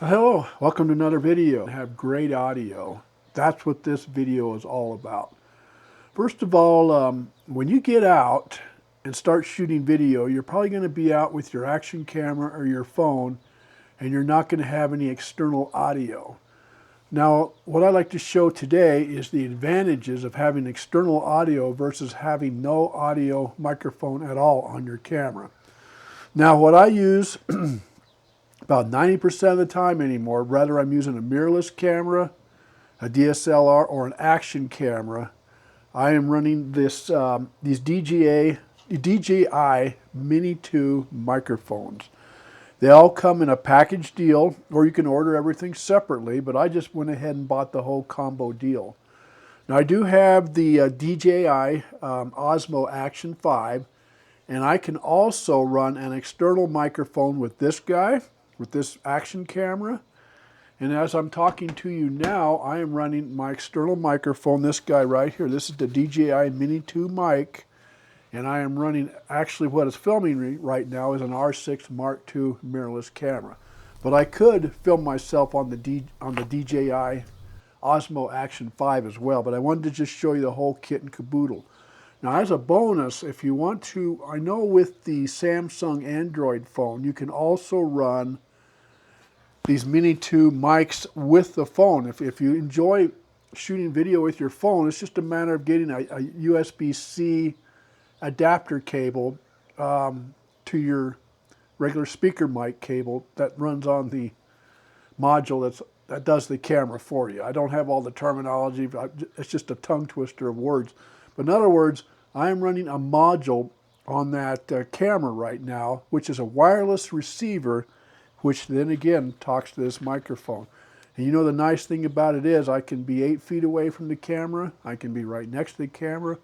Hello, welcome to another video. I have great audio. That's what this video is all about. First of all, when you get out and start shooting video, you're probably going to be out with your action camera or your phone, and you're not going to have any external audio. Now, what I'd like to show today is the advantages of having external audio versus having no audio microphone at all on your camera. Now, what I use about 90% of the time anymore, whether I'm using a mirrorless camera, a DSLR, or an action camera, I am running these DJI Mini 2 microphones. They all come in a package deal, or you can order everything separately, but I just went ahead and bought the whole combo deal. Now I do have the DJI Osmo Action 5, and I can also run an external microphone with this guy, with this action camera. And as I'm talking to you now, I am running my external microphone, this guy right here. This is the DJI Mini 2 mic, and I am running, actually what is filming right now is an R6 Mark II mirrorless camera. But I could film myself on the DJI Osmo Action 5 as well, but I wanted to just show you the whole kit and caboodle. Now, as a bonus, if you want to, I know with the Samsung Android phone, you can also run these Mini 2 mics with the phone. If you enjoy shooting video with your phone, it's just a matter of getting a USB-C adapter cable to your regular speaker mic cable that runs on the module that does the camera for you. I don't have all the terminology, but it's just a tongue twister of words. But in other words, I am running a module on that camera right now, which is a wireless receiver, which then again talks to this microphone. And you know the nice thing about it is I can be 8 feet away from the camera, I can be right next to the camera,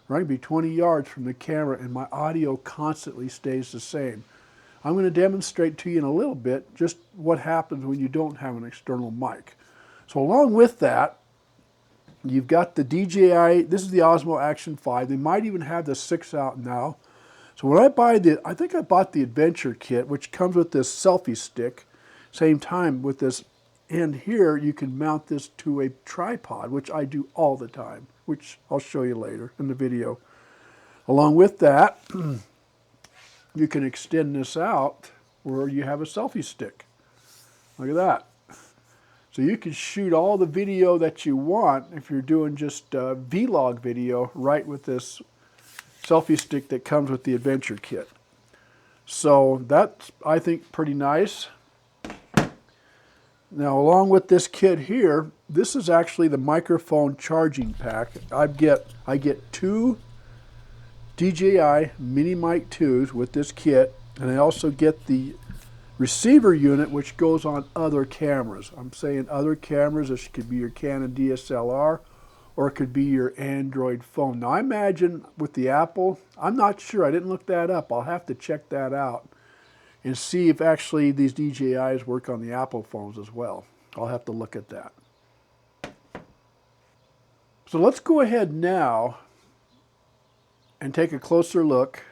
or I can be 20 yards from the camera, and my audio constantly stays the same. I'm going to demonstrate to you in a little bit just what happens when you don't have an external mic. So along with that, you've got the DJI, this is the Osmo Action 5. They might even have the 6 out now. So when I think I bought the Adventure Kit, which comes with this selfie stick. Same time with this end here, you can mount this to a tripod, which I do all the time, which I'll show you later in the video. Along with that, you can extend this out where you have a selfie stick. Look at that. So you can shoot all the video that you want if you're doing just vlog video right with this selfie stick that comes with the Adventure Kit. So that's, I think, pretty nice. Now along with this kit here, this is actually the microphone charging pack. I get 2 DJI Mini Mic 2s with this kit, and I also get the receiver unit, which goes on other cameras. I'm saying other cameras. This could be your Canon DSLR, or it could be your Android phone. Now I imagine with the Apple, I'm not sure, I didn't look that up. I'll have to check that out and see if actually these DJIs work on the Apple phones as well. I'll have to look at that. So let's go ahead now and take a closer look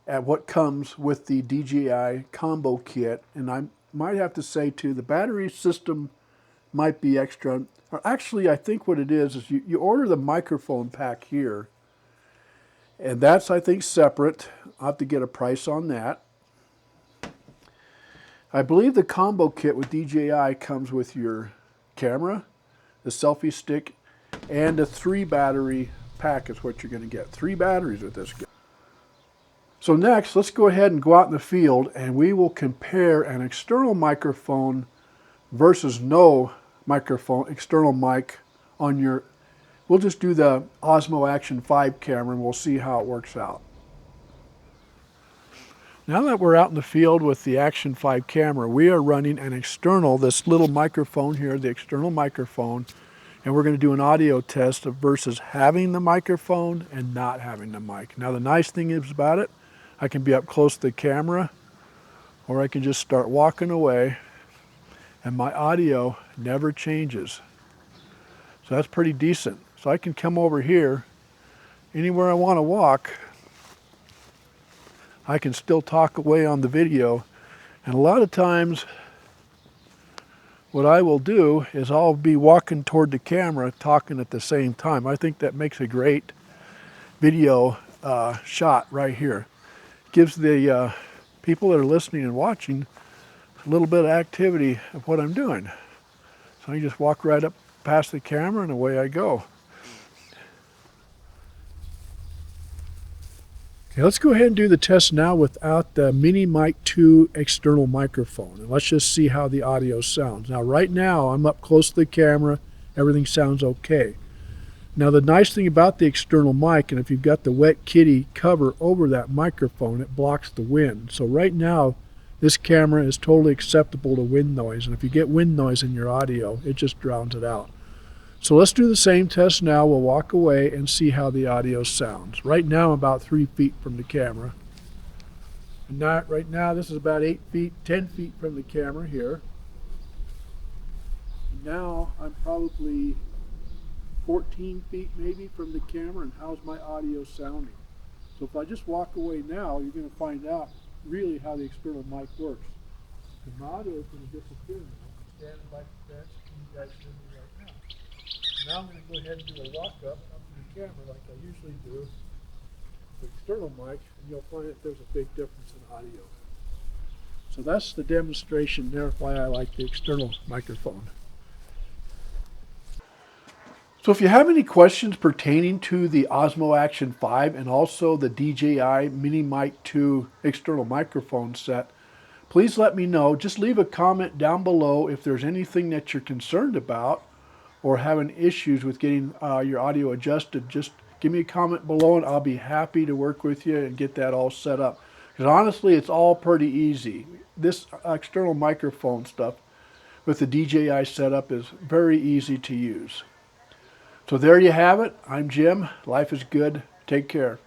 at what comes with the DJI combo kit. And I might have to say too, the battery system might be extra. Or actually, I think what it is you order the microphone pack here, and that's, I think, separate. I'll have to get a price on that. I believe the combo kit with DJI comes with your camera, the selfie stick, and a 3 battery pack is what you're going to get. 3 batteries with this guy. So next, let's go ahead and go out in the field, and we will compare an external microphone versus no microphone, external mic on your, we'll just do the Osmo Action 5 camera and we'll see how it works out. Now that we're out in the field with the Action 5 camera, we are running an external, this little microphone here, the external microphone, and we're going to do an audio test versus having the microphone and not having the mic. Now the nice thing is about it, I can be up close to the camera, or I can just start walking away, and my audio never changes. So that's pretty decent. So I can come over here, anywhere I want to walk, I can still talk away on the video. And a lot of times what I will do is I'll be walking toward the camera talking at the same time. I think that makes a great video shot right here. Gives the people that are listening and watching a little bit of activity of what I'm doing. So I just walk right up past the camera and away I go. Okay, let's go ahead and do the test now without the Mini Mic 2 external microphone. And let's just see how the audio sounds. Now right now I'm up close to the camera. Everything sounds okay. Now the nice thing about the external mic, and if you've got the wet kitty cover over that microphone, it blocks the wind. So right now this camera is totally acceptable to wind noise. And if you get wind noise in your audio, it just drowns it out. So let's do the same test now. We'll walk away and see how the audio sounds. Right now I'm about 3 feet from the camera. And right now this is about 8 feet, 10 feet from the camera here. And now I'm probably 14 feet maybe from the camera, and how's my audio sounding? So if I just walk away now, you're going to find out really how the external mic works. Because my audio is going to disappear now. I'm standing by the fence, and you guys hear me right now. Now I'm going to go ahead and do a walk up to the camera like I usually do, the external mic, and you'll find that there's a big difference in audio. So that's the demonstration there why I like the external microphone. So if you have any questions pertaining to the Osmo Action 5 and also the DJI Mini Mic 2 external microphone set, please let me know. Just leave a comment down below if there's anything that you're concerned about or having issues with getting your audio adjusted. Just give me a comment below and I'll be happy to work with you and get that all set up. Because honestly, it's all pretty easy. This external microphone stuff with the DJI setup is very easy to use. So there you have it. I'm Jim. Life is good. Take care.